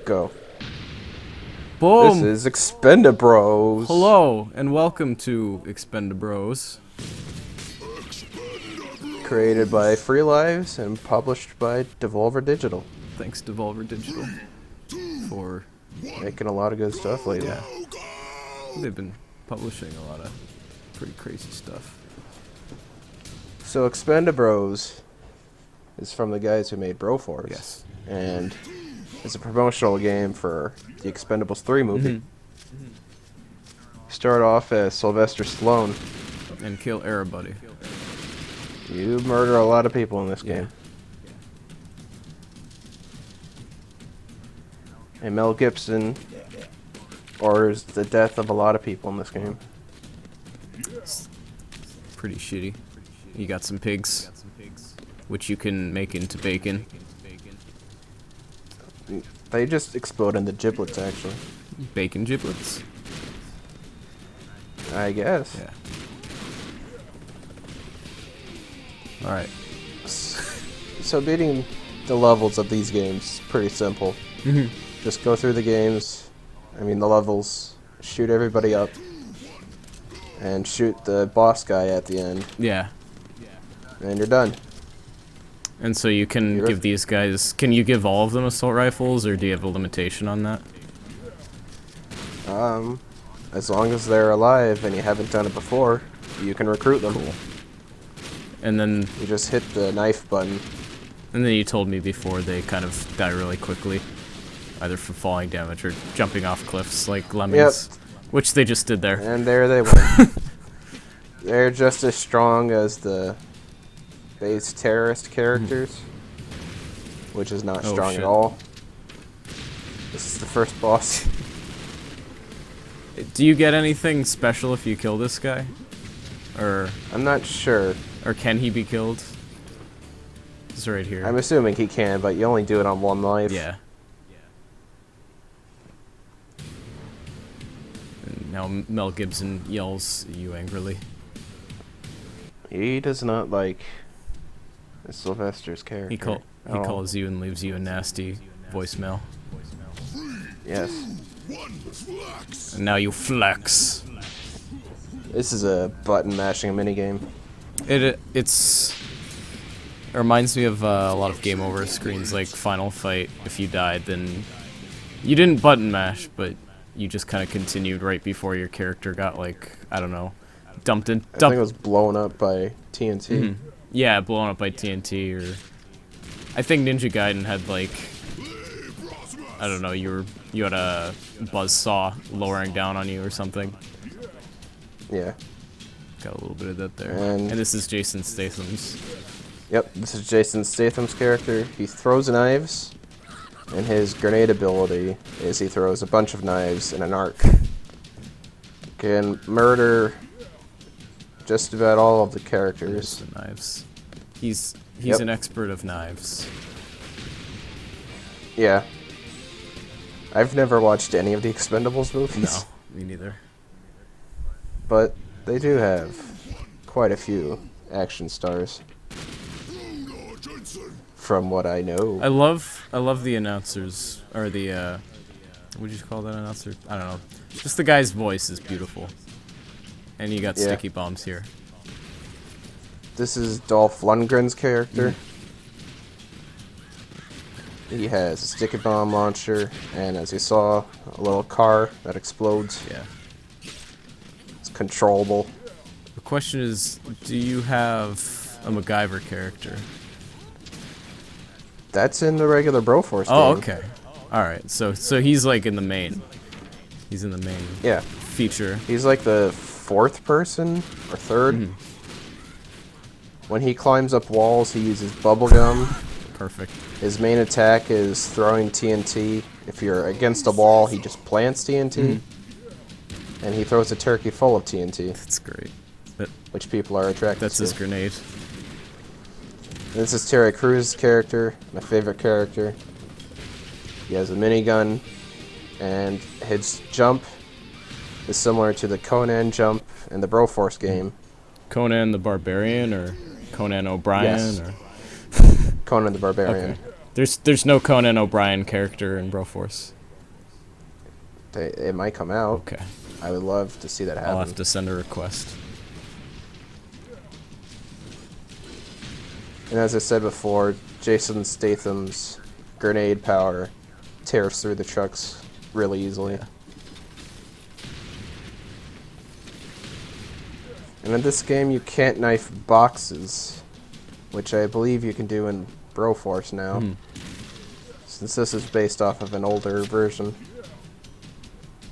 Go. Boom! This is Expendabros. Hello, and welcome to Expendabros. Created by Free Lives and published by Devolver Digital. Thanks, Devolver Digital, for... Making a lot of good stuff lately. Yeah. They've been publishing a lot of pretty crazy stuff. So Expendabros is from the guys who made Broforce. Yes. And it's a promotional game for the Expendables 3 movie. Start off as Sylvester Stallone. And kill everybody. You murder a lot of people in this game. And Mel Gibson orders the death of a lot of people in this game. Pretty shitty. You got some pigs, which you can make into bacon. They just explode into giblets, actually. Bacon giblets? I guess. Yeah. Alright. So beating the levels of these games is pretty simple. Just go through the games, the levels, shoot everybody up, and shoot the boss guy at the end. Yeah. And you're done. And so you can give these guys... Can you give all of them assault rifles, or do you have a limitation on that? As long as they're alive and you haven't done it before, you can recruit them. Cool. And then... You just hit the knife button. And then you told me before they kind of die really quickly. Either from falling damage or jumping off cliffs like lemmings. Yep. Which they just did there. And there they went. They're just as strong as the base terrorist characters. Which is not strong at all. This is the first boss. Do you get anything special if you kill this guy? Or... I'm not sure. Or can he be killed? It's right here. I'm assuming he can, but you only do it on one life. Yeah. And now Mel Gibson yells at you angrily. He does not like Sylvester's character. He calls you and leaves you a nasty voicemail. Yes. And now you flex. This is a button mashing minigame. It reminds me of a lot of game over screens like Final Fight. If you died, then you didn't button mash, but you just kind of continued right before your character got, like, I don't know, dumped in. I think it was blown up by TNT. Yeah, blown up by TNT, or I think Ninja Gaiden had, like, I don't know, you had a buzzsaw lowering down on you or something. Yeah. Got a little bit of that there. And this is Jason Statham's. Yep, this is Jason Statham's character. He throws knives, and his grenade ability is he throws a bunch of knives in an arc. Can murder just about all of the characters. The knives. He's an expert of knives. Yeah. I've never watched any of the Expendables movies. No, me neither. But they do have quite a few action stars. From what I know. I love the announcers, or the, what would you call that announcer? I don't know. Just the guy's voice is beautiful. And you got sticky bombs here. This is Dolph Lundgren's character. He has a sticky bomb launcher, and as you saw, a little car that explodes. Yeah. It's controllable. The question is, do you have a MacGyver character? That's in the regular Broforce game. Oh, okay. Alright, so he's like in the main. He's in the main feature. He's like the fourth person, or third. When he climbs up walls, he uses bubblegum. Perfect. His main attack is throwing TNT. If you're against a wall, he just plants TNT. And he throws a turkey full of TNT. That's great. Which people are attracted That's to. his grenade. This is Terry Crews's character, my favorite character. He has a minigun, and his jump is similar to the Conan jump in the Broforce game. Conan the Barbarian, or Conan O'Brien? Yes. Or Conan the Barbarian. Okay. There's no Conan O'Brien character in Broforce. It might come out. Okay. I would love to see that happen. I'll have to send a request. And as I said before, Jason Statham's grenade power tears through the trucks really easily. Yeah. And in this game, you can't knife boxes, which I believe you can do in Broforce now, since this is based off of an older version.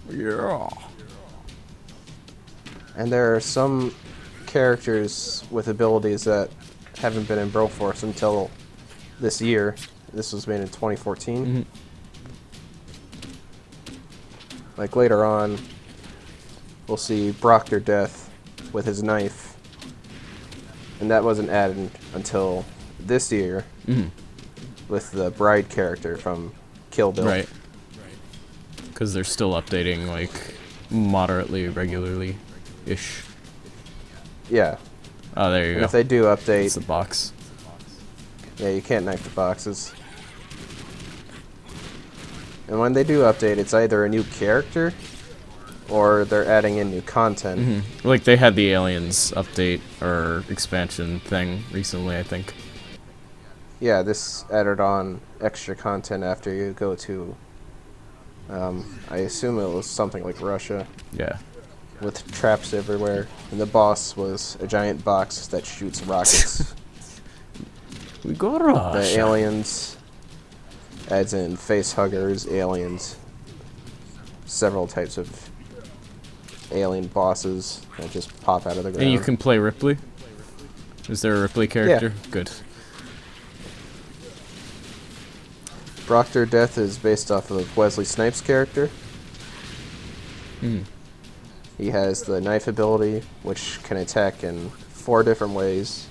Yeah. And there are some characters with abilities that haven't been in Broforce until this year. This was made in 2014. Like later on, we'll see Proctor Death with his knife, and that wasn't added until this year with the bride character from Kill Bill. Right. Because they're still updating, like, moderately, regularly-ish. Yeah. Oh, there you And go. if they do update, It's the box. yeah, you can't knife the boxes. And when they do update, it's either a new character or they're adding in new content. Like, they had the Aliens update, or expansion thing recently, I think. Yeah, this added on extra content after you go to, I assume it was something like Russia, Yeah. with traps everywhere. And the boss was a giant box that shoots rockets. We go Russia. The aliens, adds in face huggers, aliens, several types of alien bosses that just pop out of the ground. And you can play Ripley? Is there a Ripley character? Good. Proctor Death is based off of Wesley Snipes' character. He has the knife ability, which can attack in 4 different ways.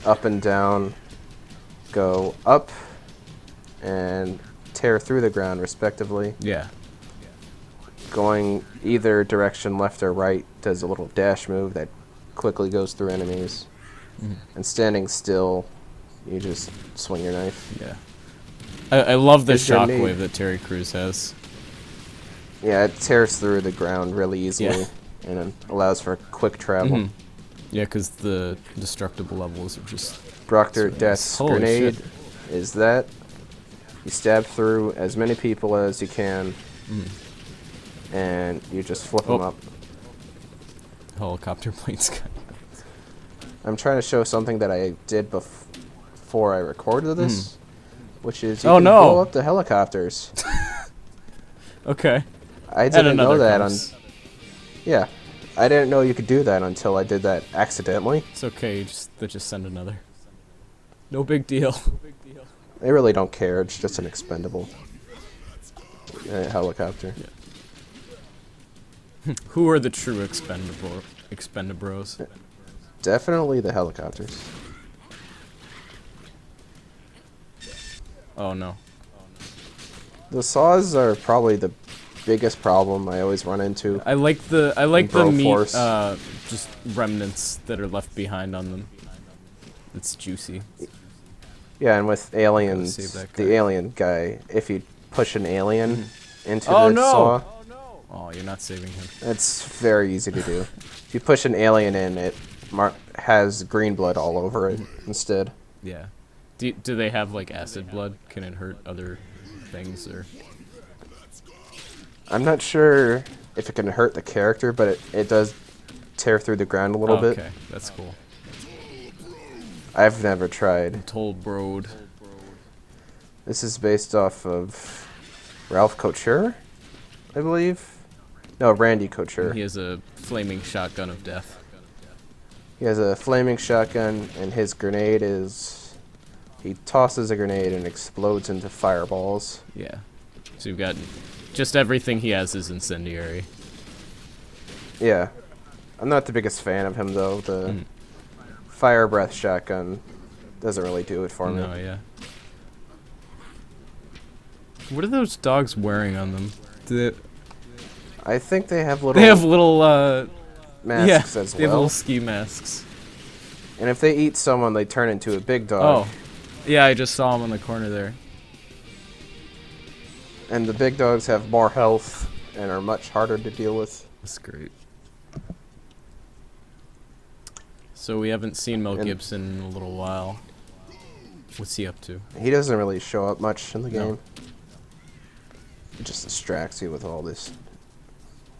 Up and down, go up, and tear through the ground, respectively. Yeah. Going either direction, left or right, does a little dash move that quickly goes through enemies. And standing still, you just swing your knife. Yeah. I love the It's your knee. shockwave that Terry Crews has. Yeah, it tears through the ground really easily, Yeah. and it allows for quick travel. Yeah, because the destructible levels are just... Proctor That's Death's holy grenade shit. is that. You stab through as many people as you can, and you just flip them Oh. up. Helicopter planes. I'm trying to show something that I did before I recorded this, which is you Oh, can no. blow up the helicopters. Okay. I And didn't know another that comes. yeah, I didn't know you could do that until I did that accidentally. It's okay, they just send another. No big deal. They really don't care. It's just an expendable helicopter. Who are the true Expendabros? Definitely the helicopters. Oh no. The saws are probably the biggest problem I always run into. I like the meat Broforce. just remnants that are left behind on them. It's juicy. Yeah, and with aliens, save that the guy. alien guy, if you push an alien into Oh, the no! saw, Oh, you're not saving him. it's very easy to do. If you push an alien in, it has green blood all over it instead. Yeah. Do they have like acid blood? Can it hurt other things or? I'm not sure if it can hurt the character, but it does tear through the ground a little bit. Okay, that's cool. I've never tried. Toll Broad. This is based off of Ralph Couture, I believe. No, Randy Couture. He has a flaming shotgun of death. He has a flaming shotgun, and his grenade is... He tosses a grenade and explodes into fireballs. Yeah. So you've got just everything he has is incendiary. Yeah. I'm not the biggest fan of him, though. The fire breath shotgun doesn't really do it for me. No, yeah. What are those dogs wearing on them? I think they have little They have little masks as they have well. little ski masks. And if they eat someone, they turn into a big dog. Oh. Yeah, I just saw him in the corner there. And the big dogs have more health and are much harder to deal with. That's great. So we haven't seen Mel Gibson in a little while. What's he up to? He doesn't really show up much in the game. No. He just distracts you with all this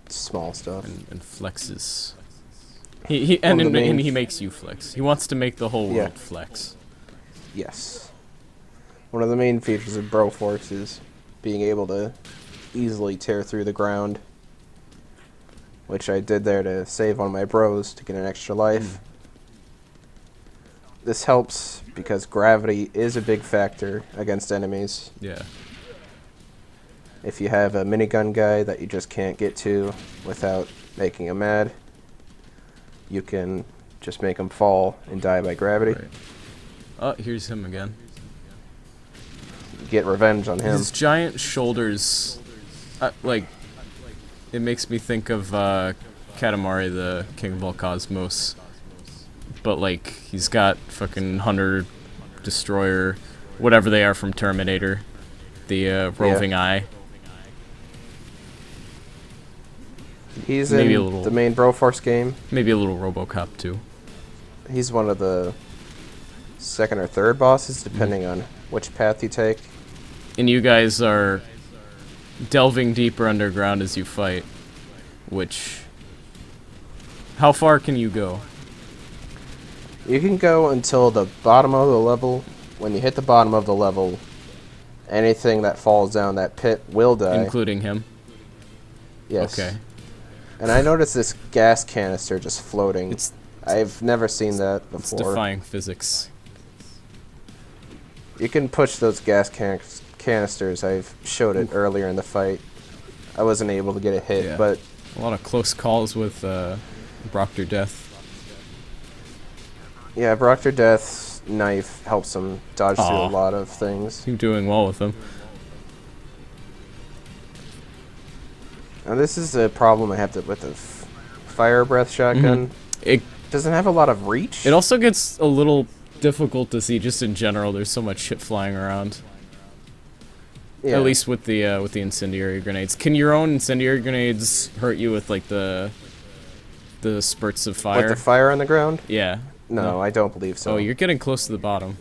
small stuff. And flexes. And he makes you flex. He wants to make the whole world flex. Yes. One of the main features of Broforce is being able to easily tear through the ground, which I did there to save one of my bros to get an extra life. This helps because gravity is a big factor against enemies. Yeah. If you have a minigun guy that you just can't get to without making him mad, you can just make him fall and die by gravity. Right. Oh, here's him again. Get revenge on him. His giant shoulders, like, it makes me think of Katamari, the King of all Cosmos. But, like, he's got fucking Hunter, Destroyer, whatever they are from Terminator. The roving eye. He's maybe in the main Broforce game. Maybe a little RoboCop, too. He's one of the second or third bosses, depending on which path you take. And you guys are delving deeper underground as you fight, which... How far can you go? You can go until the bottom of the level. When you hit the bottom of the level, anything that falls down that pit will die. Including him? Yes. Okay. And I noticed this gas canister just floating. I've never seen that before. It's defying physics. You can push those gas canisters. I've showed it earlier in the fight. I wasn't able to get a hit, but... A lot of close calls with Proctor Death. Yeah, Proctor Death's knife helps him dodge through a lot of things. You're doing well with him. Now this is a problem I have with the fire breath shotgun. It doesn't have a lot of reach. It also gets a little difficult to see just in general. There's so much shit flying around. Yeah. At least with the incendiary grenades. Can your own incendiary grenades hurt you with like the spurts of fire? With the fire on the ground? Yeah. No, I don't believe so. Oh, you're getting close to the bottom.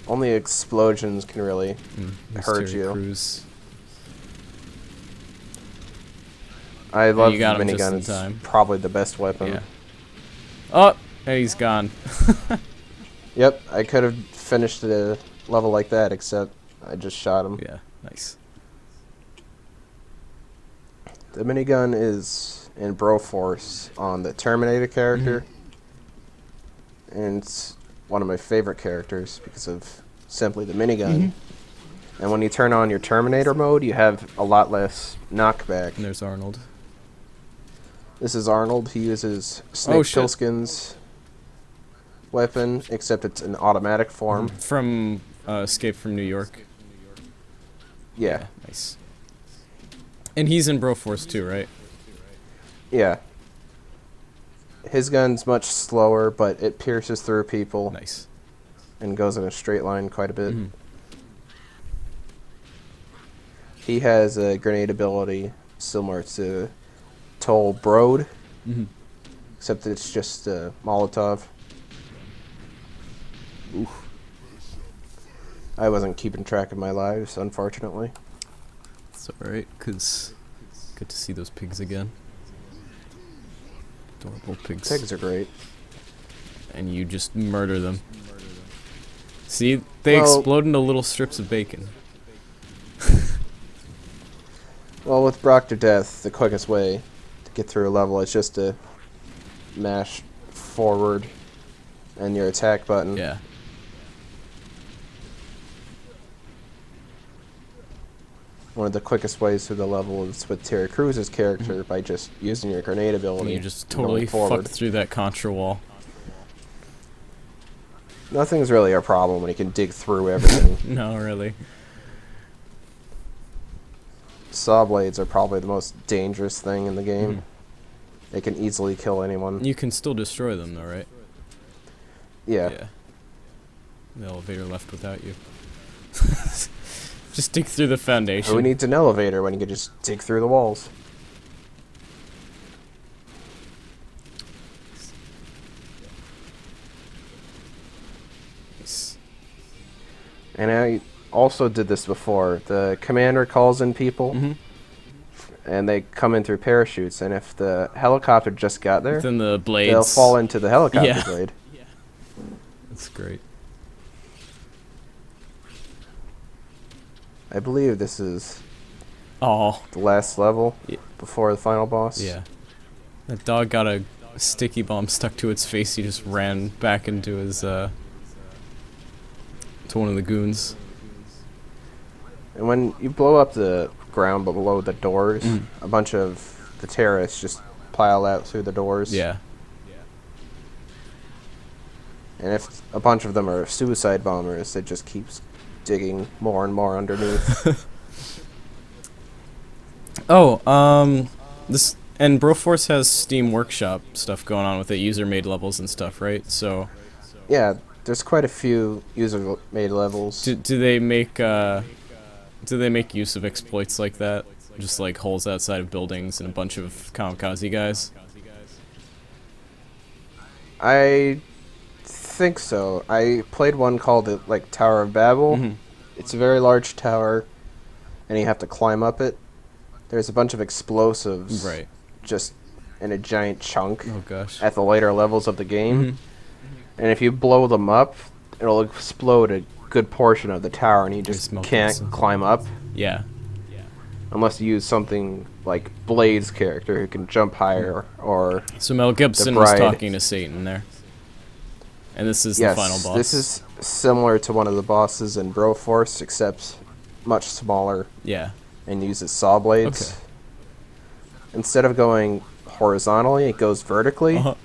Only explosions can really hurt you. Cruz. I love the minigun. It's probably the best weapon. Yeah. Oh, and he's gone. Yep, I could have finished the level like that, except I just shot him. Yeah, nice. The minigun is in Broforce on the Terminator character. And it's one of my favorite characters because of simply the minigun. And when you turn on your Terminator mode, you have a lot less knockback. And there's Arnold. This is Arnold. He uses Snake Plissken's weapon, except it's an automatic form. From Escape from New York. Yeah. Nice. And he's in Broforce too, right? Yeah. His gun's much slower, but it pierces through people. Nice. And goes in a straight line quite a bit. He has a grenade ability similar to Toll Broad, except that it's just a Molotov. Oof. I wasn't keeping track of my lives, unfortunately. It's alright, because good to see those pigs again. Adorable pigs. Pigs are great. And you just murder them. See, they explode into little strips of bacon. Well, with Proctor Death, the quickest way to get through a level is just to mash forward and your attack button. Yeah. One of the quickest ways through the level is with Terry Cruz's character by just using your grenade ability. You just totally fucked through that contra wall. Nothing's really a problem when you can dig through everything. No, really. Saw blades are probably the most dangerous thing in the game. They can easily kill anyone. You can still destroy them though, right? Yeah. The elevator left without you. Just dig through the foundation. Who needs an elevator when you can just dig through the walls? And I also did this before. The commander calls in people, and they come in through parachutes. And if the helicopter just got there, then the blades, they'll fall into the helicopter blade. That's great. I believe this is Oh, the last level before the final boss. yeah. That dog got a sticky bomb stuck to its face. He just ran back into his to one of the goons. And when you blow up the ground below the doors, a bunch of the terrorists just pile out through the doors. Yeah. And if a bunch of them are suicide bombers, it just keeps digging more and more underneath. This and Broforce has Steam Workshop stuff going on with it, user-made levels and stuff, right? So, yeah, there's quite a few user-made levels. do they make use of exploits like that? Just like holes outside of buildings and a bunch of kamikaze guys? I think so. I played one called Tower of Babel. It's a very large tower, and you have to climb up it. There's a bunch of explosives, just in a giant chunk. Oh gosh. At the later levels of the game, and if you blow them up, it'll explode a good portion of the tower, and you just can't climb up. Yeah. Unless you use something like Blade's character who can jump higher, or so Mel Gibson was talking to Satan there. And this is the final boss. This is similar to one of the bosses in Broforce, except much smaller. Yeah. And uses saw blades. Okay. Instead of going horizontally, it goes vertically. And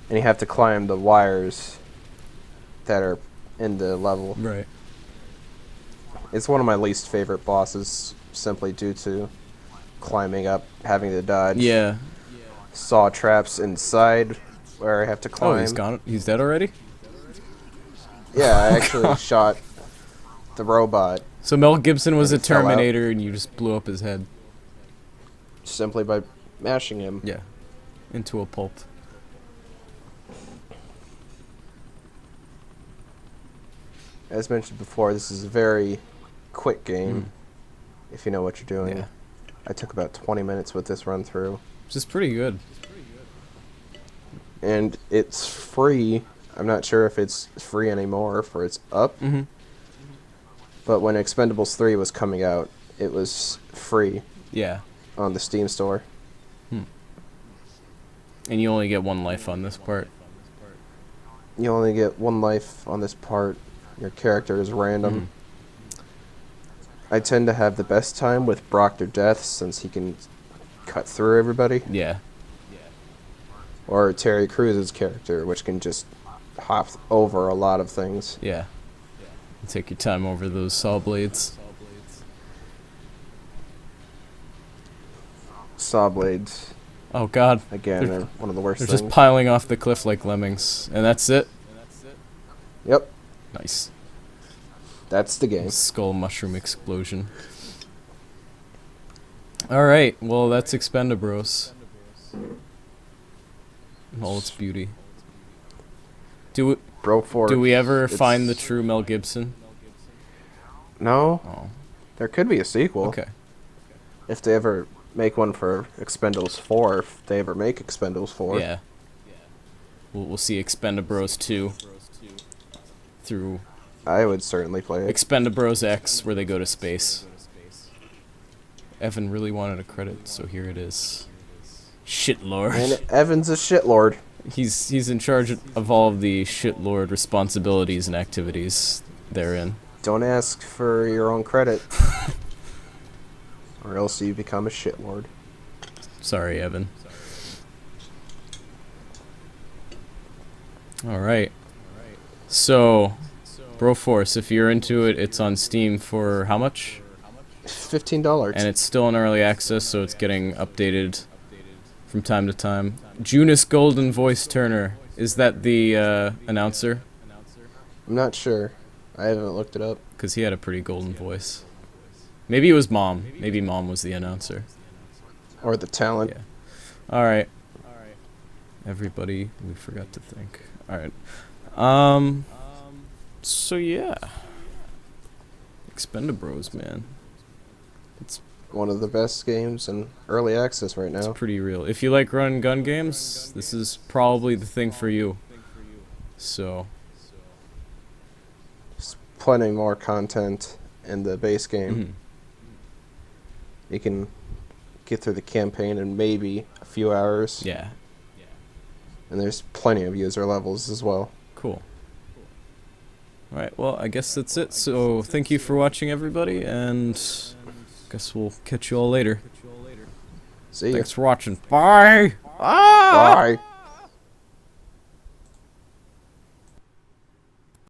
you have to climb the wires that are in the level. Right. It's one of my least favorite bosses, simply due to climbing up, having to dodge. Yeah. Saw traps inside where I have to climb. Oh, he's gone. He's dead already? Yeah, I actually shot the robot. So Mel Gibson was a Terminator and you just blew up his head. Simply by mashing him. Yeah. Into a pulp. As mentioned before, this is a very quick game, if you know what you're doing. Yeah. I took about 20 minutes with this run through. Which is pretty good. And it's free. I'm not sure if it's free anymore, for it's up. But when Expendables 3 was coming out, it was free. Yeah. On the Steam store. And you only get one life on this part. You only get one life on this part. Your character is random. I tend to have the best time with Brock to Death, since he can cut through everybody. Yeah. Or Terry Crews's character, which can just hop over a lot of things. Yeah. Take your time over those saw blades. Saw blades. Oh god. Again, they're one of the worst things. They're just piling off the cliff like lemmings. And that's it? Yep. Nice. That's the game. Skull mushroom explosion. Alright, well that's Expendabros. In all its beauty. Do we ever find the true Mel Gibson? No. Oh. There could be a sequel. Okay. If they ever make one for Expendables 4, if they ever make Expendables 4. Yeah. We'll see Expendabros 2 through... I would certainly play it. Expendabros X, where they go to space. Evan really wanted a credit, so here it is. Shitlord. And Evan's a shitlord. He's in charge of all of the shitlord responsibilities and activities therein. Don't ask for your own credit. Or else you become a shitlord. Sorry, Evan. Alright. So, Broforce, if you're into it, it's on Steam for how much? $15. And it's still in early access, so it's getting updated from time to time. Junus Golden Voice Turner. Is that the announcer? I'm not sure. I haven't looked it up. because he had a pretty golden voice. Maybe it was Mom. Maybe Mom was the announcer. Or the talent. Yeah. All right. Everybody, we forgot to think. All right. So yeah. Expendabros, man. It's One of the best games in early access right now. pretty real. If you like run and gun games, this is probably the thing for you. So, There's plenty more content in the base game. mhm. You can get through the campaign in maybe a few hours. Yeah. And there's plenty of user levels as well. Cool. Alright, well, I guess that's it. So, thank you for watching, everybody, and guess we'll catch you all later. See ya. Thanks for watching. Bye! Ah! Bye.